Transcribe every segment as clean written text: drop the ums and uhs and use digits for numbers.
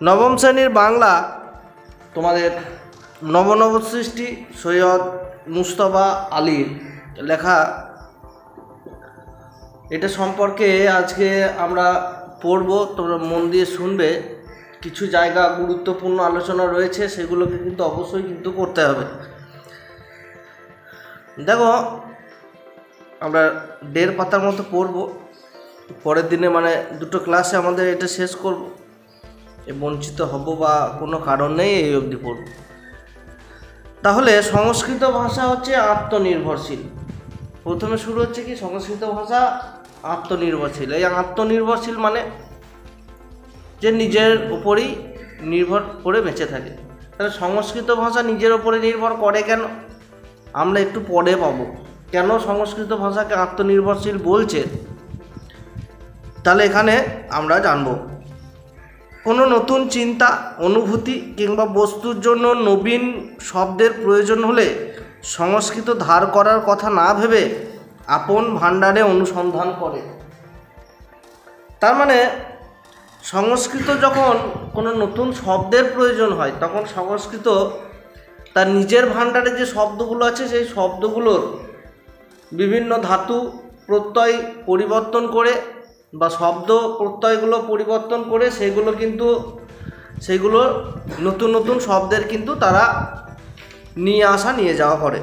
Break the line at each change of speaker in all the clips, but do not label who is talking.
নবম শ্রেণীর বাংলা তোমাদের নব সৃষ্টি সৈয়দ মুস্তফা আলীর লেখা, এটা সম্পর্কে আজকে আমরা পড়ব। তোমরা মন দিয়ে শুনবে। কিছু জায়গা গুরুত্বপূর্ণ আলোচনা রয়েছে, সেগুলোকে কিন্তু অবশ্যই কিন্তু করতে হবে। দেখো, আমরা 1.5 পাতার মতো পড়ব। পরের দিনে মানে 2টো ক্লাসে আমাদের এটা শেষ করব। বঞ্চিত হব বা কোনো কারণ নেই, এই অবধি পড়ব। তাহলে সংস্কৃত ভাষা হচ্ছে আত্মনির্ভরশীল। প্রথমে শুরু হচ্ছে কি, সংস্কৃত ভাষা আত্মনির্ভরশীল। এই আত্মনির্ভরশীল মানে যে নিজের উপরই নির্ভর করে বেঁচে থাকে। তাহলে সংস্কৃত ভাষা নিজের উপরে নির্ভর করে কেন, আমরা একটু পরে পাবো। কেন সংস্কৃত ভাষাকে আত্মনির্ভরশীল বলছে, তাহলে এখানে আমরা জানব। কোনো নতুন চিন্তা, অনুভূতি কিংবা বস্তুর জন্য নবীন শব্দের প্রয়োজন হলে সংস্কৃত ধার করার কথা না ভেবে আপন ভাণ্ডারে অনুসন্ধান করে। তার মানে সংস্কৃত যখন কোনো নতুন শব্দের প্রয়োজন হয়, তখন সংস্কৃত তার নিজের ভাণ্ডারে যে শব্দগুলো আছে, সেই শব্দগুলোর বিভিন্ন ধাতু প্রত্যয় পরিবর্তন করে বা শব্দ প্রত্যয়গুলো পরিবর্তন করে সেগুলো নতুন নতুন শব্দের কিন্তু তারা নিয়ে যাওয়া করে।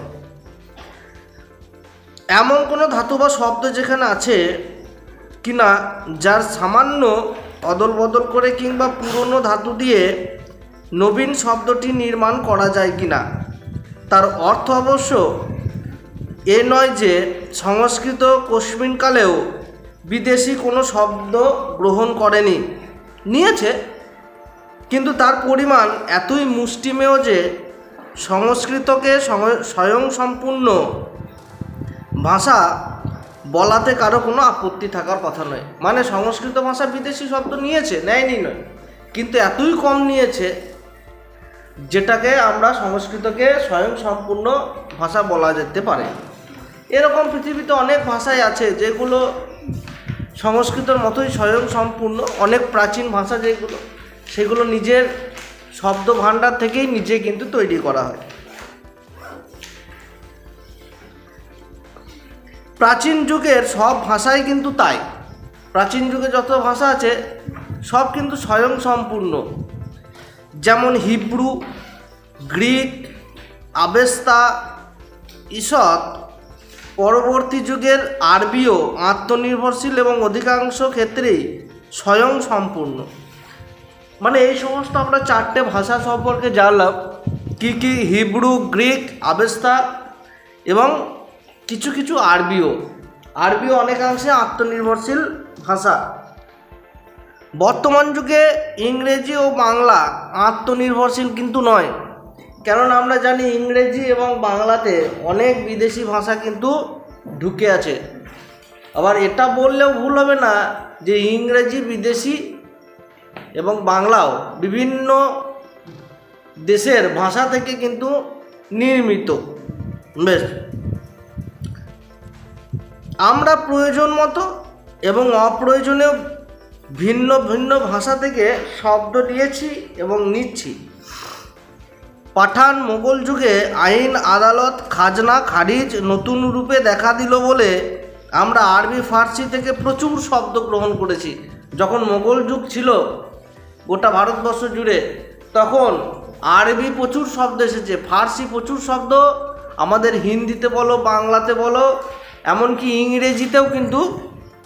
এমন কোনো ধাতু বা শব্দ যেখানে আছে কিনা যার সামান্য অদল বদল করে কিংবা পুরনো ধাতু দিয়ে নবীন শব্দটি নির্মাণ করা যায় কিনা, তার অর্থ অবশ্য এ নয় যে সংস্কৃত কস্মিনকালেও বিদেশি কোনো শব্দ গ্রহণ করেনি, নিয়েছে, কিন্তু তার পরিমাণ এতই মুষ্টিমেয় যে সংস্কৃতকে স্বয়ংসম্পূর্ণ ভাষা বলাতে কারো কোনো আপত্তি থাকার কথা নয়। মানে সংস্কৃত ভাষা বিদেশি শব্দ নিয়েছে, নেয়নি নয়, কিন্তু এতই কম নিয়েছে যেটাকে আমরা সংস্কৃতকে স্বয়ংসম্পূর্ণ ভাষা বলা যেতে পারে। এরকম পৃথিবীতে অনেক ভাষাই আছে যেগুলো সংস্কৃতের মতোই স্বয়ংসম্পূর্ণ। অনেক প্রাচীন ভাষা যেগুলো, সেগুলো নিজের শব্দ ভাণ্ডার থেকেই নিজে কিন্তু তৈরি করা হয়। প্রাচীন যুগের সব ভাষাই কিন্তু তাই। প্রাচীন যুগে যত ভাষা আছে সব কিন্তু স্বয়ংসম্পূর্ণ। যেমন হিব্রু, গ্রিক, আবেস্তা, ঈষৎ। পরবর্তী যুগের আরবিও আত্মনির্ভরশীল এবং অধিকাংশ ক্ষেত্রেই স্বয়ংসম্পূর্ণ। মানে এই সমস্ত আমরা 4টে ভাষা সম্পর্কে জানলাম, কি কি, হিব্রু, গ্রিক, আবেস্তা এবং কিছু কিছু আরবিও অনেকাংশে আত্মনির্ভরশীল ভাষা। বর্তমান যুগে ইংরেজি ও বাংলা আত্মনির্ভরশীল কিন্তু নয়, কেননা আমরা জানি ইংরেজি এবং বাংলাতে অনেক বিদেশি ভাষা কিন্তু ঢুকে আছে। আবার এটা বললেও ভুল হবে না যে ইংরেজি বিদেশি এবং বাংলাও বিভিন্ন দেশের ভাষা থেকে কিন্তু নির্মিত। বেশ, আমরা প্রয়োজন মতো এবং অপ্রয়োজনীয় ভিন্ন ভিন্ন ভাষা থেকে শব্দ নিয়েছি এবং নিচ্ছি। পাঠান মোগল যুগে আইন, আদালত, খাজনা, খারিজ নতুন রূপে দেখা দিল বলে আমরা আরবি, ফার্সি থেকে প্রচুর শব্দ গ্রহণ করেছি। যখন মোগল যুগ ছিল গোটা ভারতবর্ষ জুড়ে, তখন আরবি প্রচুর শব্দ এসেছে, ফার্সি প্রচুর শব্দ, আমাদের হিন্দিতে বলো, বাংলাতে বলো, এমনকি ইংরেজিতেও কিন্তু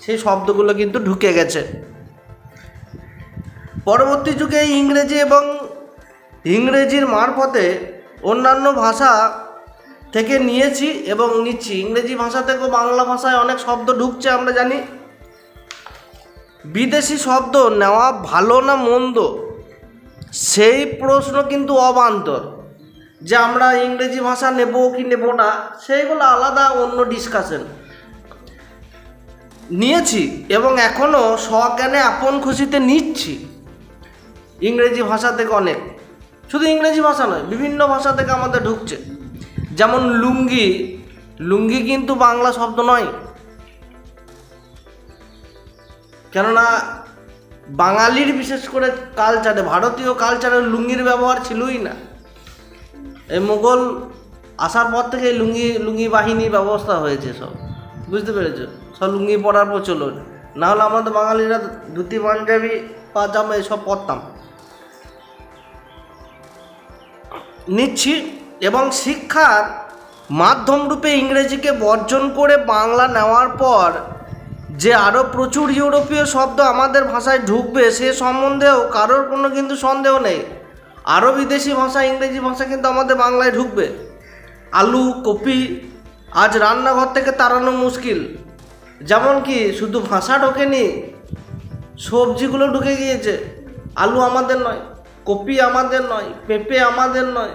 সেই শব্দগুলো কিন্তু ঢুকে গেছে। পরবর্তী যুগে ইংরেজি এবং ইংরেজির মারফতে অন্যান্য ভাষা থেকে নিয়েছি এবং নিচ্ছি। ইংরেজি ভাষা থেকেও বাংলা ভাষায় অনেক শব্দ ঢুকছে, আমরা জানি। বিদেশি শব্দ নেওয়া ভালো না মন্দ, সেই প্রশ্ন কিন্তু অবান্তর। যে আমরা ইংরেজি ভাষা নেব কি নেব না, সেইগুলো আলাদা, অন্য ডিসকাশন। নিয়েছি এবং এখনও সজ্ঞানে আপন খুশিতে নিচ্ছি ইংরেজি ভাষা থেকে অনেক। শুধু ইংরেজি ভাষা নয়, বিভিন্ন ভাষা থেকে আমাদের ঢুকছে। যেমন লুঙ্গি কিন্তু বাংলা শব্দ নয়, কেননা বাঙালির বিশেষ করে কালচারে, ভারতীয় কালচারে লুঙ্গির ব্যবহার ছিলই না। এই মুঘল আসার পর থেকে এই লুঙ্গি বাহিনীর ব্যবস্থা হয়েছে সব, বুঝতে পেরেছো? সব লুঙ্গি পরার প্রচলন, না হলে আমাদের বাঙালিরা ধুতি পাঞ্জাবি পাজামা এসব পরতাম। নিচ্ছি এবং শিক্ষার মাধ্যম রূপে ইংরেজিকে বর্জন করে বাংলা নেওয়ার পর যে আরও প্রচুর ইউরোপীয় শব্দ আমাদের ভাষায় ঢুকবে সে সম্বন্ধেও কারোর কোনো কিন্তু সন্দেহ নেই। আরও বিদেশি ভাষা, ইংরেজি ভাষা কিন্তু আমাদের বাংলায় ঢুকবে। আলু, কপি আজ রান্নাঘর থেকে তাড়ানো মুশকিল। যেমন কি শুধু ভাষা ঢোকেনি, সবজিগুলো ঢুকে গিয়েছে। আলু আমাদের নয়, কপি আমাদের নয়, পেঁপে আমাদের নয়,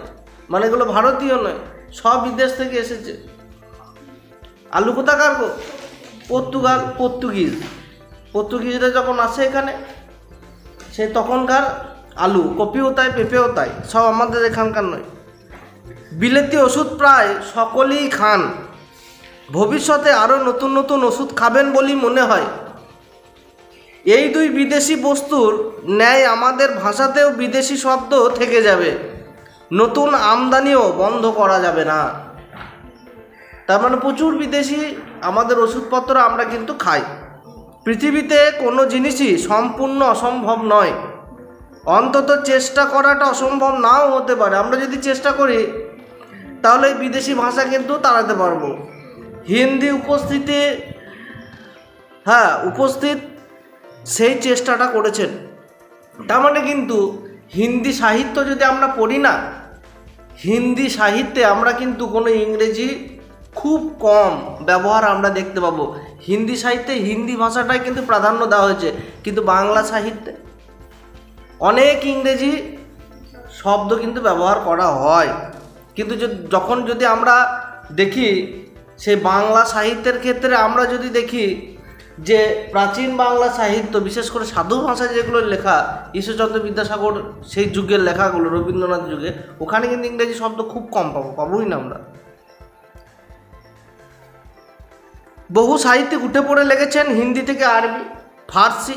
মানে এগুলো ভারতীয় নয়, সব বিদেশ থেকে এসেছে। আলু কোথাকার গো? পর্তুগিজরা যখন আসে এখানে, সে তখনকার আলু, কপিও তাই, পেঁপেও তাই, সব আমাদের এখানকার নয়। বিলেতি ওষুধ প্রায় সকলেই খান, ভবিষ্যতে আরও নতুন নতুন ওষুধ খাবেন বলেই মনে হয়। এই দুই বিদেশি বস্তুর ন্যায় আমাদের ভাষাতেও বিদেশি শব্দ থেকে যাবে, নতুন আমদানিও বন্ধ করা যাবে না। তার মানে প্রচুর বিদেশি আমাদের ওষুধপত্র আমরা কিন্তু খাই। পৃথিবীতে কোনো জিনিসই সম্পূর্ণ অসম্ভব নয়, অন্তত চেষ্টা করাটা অসম্ভব নাও হতে পারে। আমরা যদি চেষ্টা করি তাহলে বিদেশি ভাষা কিন্তু তাড়াতে পারবো। হিন্দি উপস্থিত সেই চেষ্টাটা করেছেন। তার মানে কিন্তু হিন্দি সাহিত্য যদি আমরা পড়ি না, হিন্দি সাহিত্যে আমরা কিন্তু কোনো ইংরেজি খুব কম ব্যবহার আমরা দেখতে পাবো। হিন্দি সাহিত্যে হিন্দি ভাষাটাই কিন্তু প্রাধান্য দেওয়া হয়েছে, কিন্তু বাংলা সাহিত্যে অনেক ইংরেজি শব্দ কিন্তু ব্যবহার করা হয়। কিন্তু যখন আমরা দেখি সেই বাংলা সাহিত্যের ক্ষেত্রে, আমরা যদি দেখি যে প্রাচীন বাংলা সাহিত্য, বিশেষ করে সাধু ভাষায় যেগুলো লেখা, ঈশ্বরচন্দ্র বিদ্যাসাগর সেই যুগের লেখাগুলো, রবীন্দ্রনাথ যুগে, ওখানে কিন্তু ইংরেজি শব্দ খুব কম পাবোই না আমরা। বহু সাহিত্যিক উঠে পড়ে লেগেছেন হিন্দি থেকে আরবি, ফার্সি,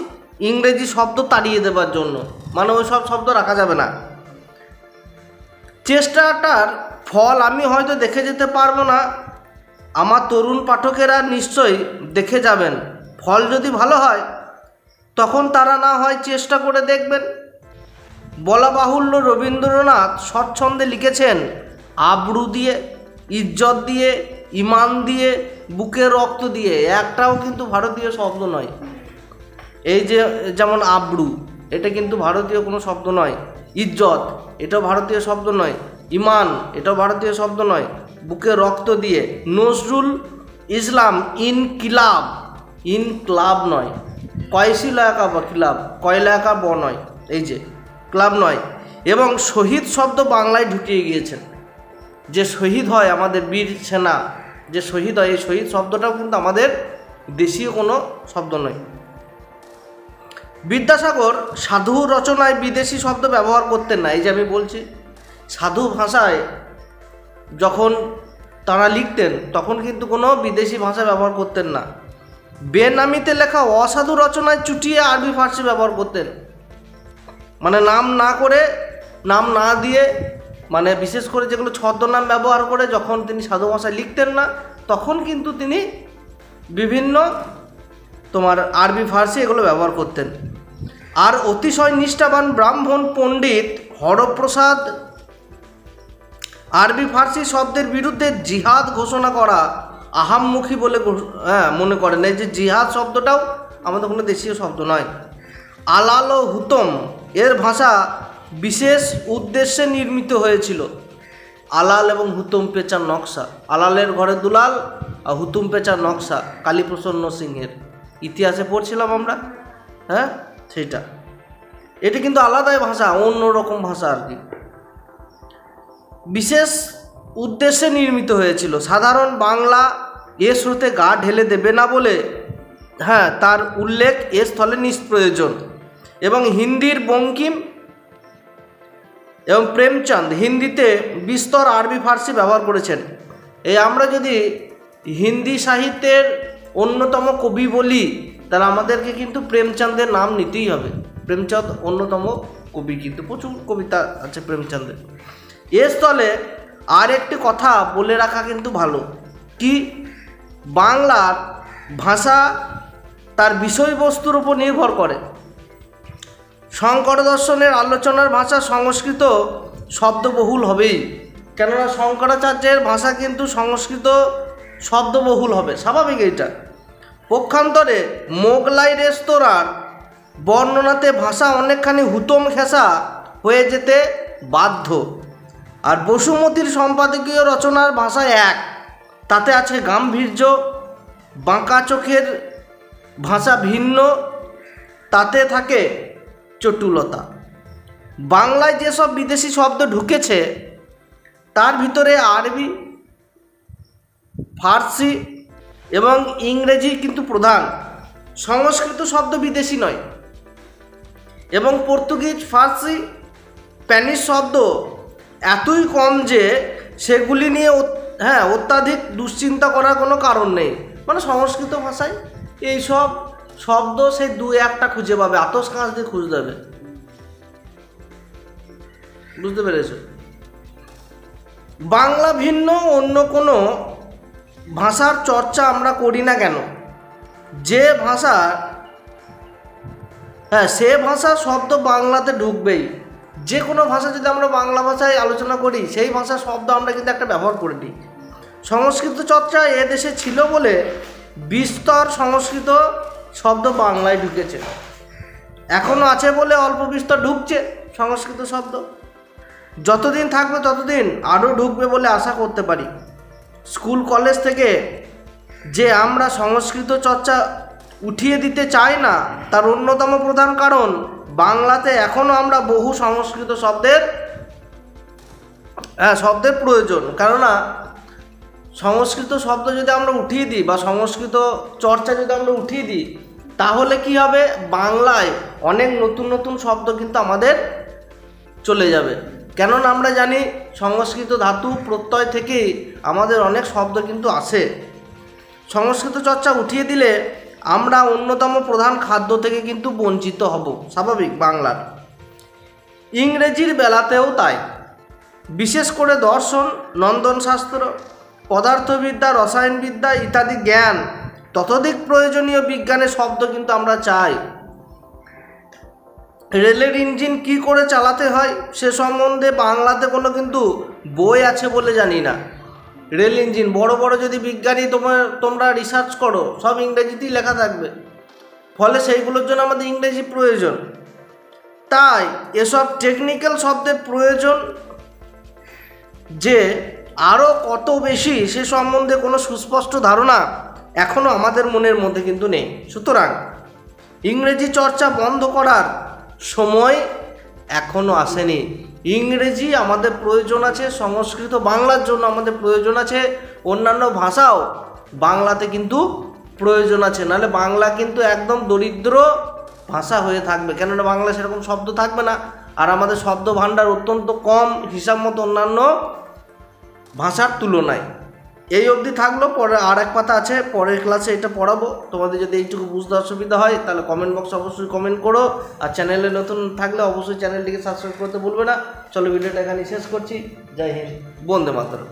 ইংরেজি শব্দ তাড়িয়ে দেবার জন্য, মানে ওই সব শব্দ রাখা যাবে না। চেষ্টাটার ফল আমি হয়তো দেখে যেতে পারবো না, আমার তরুণ পাঠকেরা নিশ্চয়ই দেখে যাবেন। ফল যদি ভালো হয় তখন তারা না হয় চেষ্টা করে দেখবেন। বলা বাহুল্য, রবীন্দ্রনাথ স্বচ্ছন্দে লিখেছেন আবরু দিয়ে, ইজ্জত দিয়ে, ইমান দিয়ে, বুকের রক্ত দিয়ে। একটাও কিন্তু ভারতীয় শব্দ নয়। এই যে যেমন আবরু, এটা কিন্তু ভারতীয় কোনো শব্দ নয়। ইজ্জত, এটাও ভারতীয় শব্দ নয়। ইমান, এটাও ভারতীয় শব্দ নয়। বুকে রক্ত দিয়ে, নজরুল ইসলাম ইনকিলাব নয়, কয়শিলাকা বা কিলাব, কয়লাকা ব নয়, এই যে ক্লাব নয়। এবং শহীদ শব্দ বাংলায় ঢুকিয়ে গিয়েছেন। যে শহীদ হয় আমাদের বীর সেনা, যে শহীদ হয়, এই শহীদ শব্দটাও কিন্তু আমাদের দেশীয় কোনো শব্দ নয়। বিদ্যাসাগর সাধু রচনায় বিদেশি শব্দ ব্যবহার করতেন না। এই যে আমি বলছি, সাধু ভাষায় যখন তারা লিখতেন তখন কিন্তু কোনো বিদেশি ভাষা ব্যবহার করতেন না। বেনামিতে লেখা অসাধু রচনায় চুটিয়ে আরবি ফার্সি ব্যবহার করতেন, মানে নাম না করে, নাম না দিয়ে, মানে বিশেষ করে যেগুলো ছদ্মনাম ব্যবহার করে যখন তিনি সাধু ভাষায় লিখতেন না, তখন কিন্তু তিনি বিভিন্ন আরবি ফার্সি এগুলো ব্যবহার করতেন। আর অতিশয় নিষ্ঠাবান ব্রাহ্মণ পণ্ডিত হরপ্রসাদ আরবি ফার্সি শব্দের বিরুদ্ধে জিহাদ ঘোষণা করা আহাম্মুখী বলে মনে করেন। এই যে জিহাদ শব্দটাও আমাদের কোনো দেশীয় শব্দ নয়। আলাল ও হুতম এর ভাষা বিশেষ উদ্দেশ্যে নির্মিত হয়েছিল। আলাল এবং হুতুম পেঁচার নকশা, আলালের ঘরে দুলাল আর হুতুম পেঁচার নকশা কালীপ্রসন্ন সিংহের ইতিহাসে পড়ছিলাম আমরা, সেইটা। এটা কিন্তু আলাদাই ভাষা, অন্যরকম ভাষা আর কি। বিশেষ উদ্দেশ্যে নির্মিত হয়েছিল। সাধারণ বাংলা এ স্রোতে গা ঢেলে দেবে না বলে তার উল্লেখ এ স্থলে নিষ্প্রয়োজন। এবং হিন্দির বঙ্কিম এবং প্রেমচন্দ হিন্দিতে বিস্তর আরবি ফার্সি ব্যবহার করেছেন। এই আমরা যদি হিন্দি সাহিত্যের অন্যতম কবি বলি তাহলে আমাদেরকে কিন্তু প্রেমচাঁদের নাম নিতেই হবে। প্রেমচাঁদ অন্যতম কবি, কিন্তু প্রচুর কবিতা আছে প্রেমচাঁদের। এর স্থলে আর একটি কথা বলে রাখা কিন্তু ভালো, কি বাংলার ভাষা তার বিষয়বস্তুর উপর নির্ভর করে। শঙ্কর দর্শনের আলোচনার ভাষা সংস্কৃত শব্দবহুল হবেই, কেননা শঙ্করাচার্যের ভাষা কিন্তু সংস্কৃত শব্দবহুল হবে, স্বাভাবিক এইটা। পক্ষান্তরে মোগলাই রেস্তোরাঁর বর্ণনাতে ভাষা অনেকখানি হুতম ঘেঁষা হয়ে যেতে বাধ্য। আর বসুমতীর সম্পাদকীয় রচনার ভাষা এক, তাতে আছে গাম্ভীর্য। বাঁকা চোখের ভাষা ভিন্ন, তাতে থাকে চটুলতা। বাংলায় যেসব বিদেশি শব্দ ঢুকেছে তার ভিতরে আরবি, ফার্সি এবং ইংরেজি কিন্তু প্রধান। সংস্কৃত শব্দ বিদেশি নয়, এবং পর্তুগিজ, ফার্সি, স্প্যানিশ শব্দ এতই কম যে সেগুলি নিয়ে অত্যাধিক দুশ্চিন্তা করার কোনো কারণ নেই। মানে সংস্কৃত ভাষায় এইসব শব্দ সেই দু একটা খুঁজে পাবে, আতস কাঁচ দিয়ে খুঁজে দেবে, বুঝতে পেরেছ? বাংলা ভিন্ন অন্য কোনো ভাষার চর্চা আমরা করি না কেন, যে ভাষা সে ভাষা শব্দ বাংলাতে ঢুকবেই। যে কোনো ভাষা যদি আমরা বাংলা ভাষায় আলোচনা করি, সেই ভাষার শব্দ আমরা কিন্তু একটা ব্যবহার করে নিই। সংস্কৃত চর্চা এদেশে ছিল বলে বিস্তর সংস্কৃত শব্দ বাংলায় ঢুকেছে, এখনও আছে বলে অল্প বিস্তর ঢুকছে সংস্কৃত শব্দ। যতদিন থাকবে ততদিন আরও ঢুকবে বলে আশা করতে পারি। স্কুল কলেজ থেকে যে আমরা সংস্কৃত চর্চা উঠিয়ে দিতে চাই না, তার অন্যতম প্রধান কারণ বাংলাতে এখনও আমরা বহু সংস্কৃত শব্দের প্রয়োজন। কেননা সংস্কৃত শব্দ যদি আমরা উঠিয়ে দিই বা সংস্কৃত চর্চা যদি আমরা উঠিয়ে দিই, তাহলে কি হবে, বাংলায় অনেক নতুন নতুন শব্দ কিন্তু আমাদের চলে যাবে। কেননা আমরা জানি সংস্কৃত ধাতু প্রত্যয় থেকেই আমাদের অনেক শব্দ কিন্তু আসে। সংস্কৃত চর্চা উঠিয়ে দিলে আমরা অন্যতম প্রধান খাদ্য থেকে কিন্তু বঞ্চিত হব, স্বাভাবিক। বাংলার ইংরেজির বেলাতেও তাই, বিশেষ করে দর্শন, নন্দনশাস্ত্র, পদার্থবিদ্যা, রসায়নবিদ্যা ইত্যাদি জ্ঞান, ততোধিক প্রয়োজনীয় বিজ্ঞানের শব্দ কিন্তু আমরা চাই। রেলের ইঞ্জিন কি করে চালাতে হয় সে সম্বন্ধে বাংলাতে কোনো কিন্তু বই আছে বলে জানি না। রেল ইঞ্জিন বড় বড় যদি বিজ্ঞানী তোমরা রিসার্চ করো, সব ইংরেজিতেই লেখা থাকবে, ফলে সেইগুলোর জন্য আমাদের ইংরেজি প্রয়োজন। তাই এসব টেকনিক্যাল শব্দের প্রয়োজন যে আরও কত বেশি সে সম্বন্ধে কোনো সুস্পষ্ট ধারণা এখনও আমাদের মনের মধ্যে কিন্তু নেই। সুতরাং ইংরেজি চর্চা বন্ধ করার সময় এখনও আসেনি। ইংরেজি আমাদের প্রয়োজন আছে, সংস্কৃত বাংলার জন্য আমাদের প্রয়োজন আছে, অন্যান্য ভাষাও বাংলাতে কিন্তু প্রয়োজন আছে। নাহলে বাংলা কিন্তু একদম দরিদ্র ভাষা হয়ে থাকবে, কেননা বাংলা সেরকম শব্দ থাকবে না, আর আমাদের শব্দ ভাণ্ডার অত্যন্ত কম হিসাব মতো অন্যান্য ভাষার তুলনায়। এই অবধি থাকলো, পরে আর এক পাতা আছে, পরের ক্লাসে এটা পড়াবো। তোমাদের যদি এইটুকু বুঝতে অসুবিধা হয় তাহলে কমেন্ট বক্সে অবশ্যই কমেন্ট করো, আর চ্যানেলে নতুন থাকলে অবশ্যই চ্যানেলটিকে সাবস্ক্রাইব করতে ভুলবে না। চলো ভিডিওটা এখানে শেষ করছি। জয় হিন্দ, বন্দে মাতরম।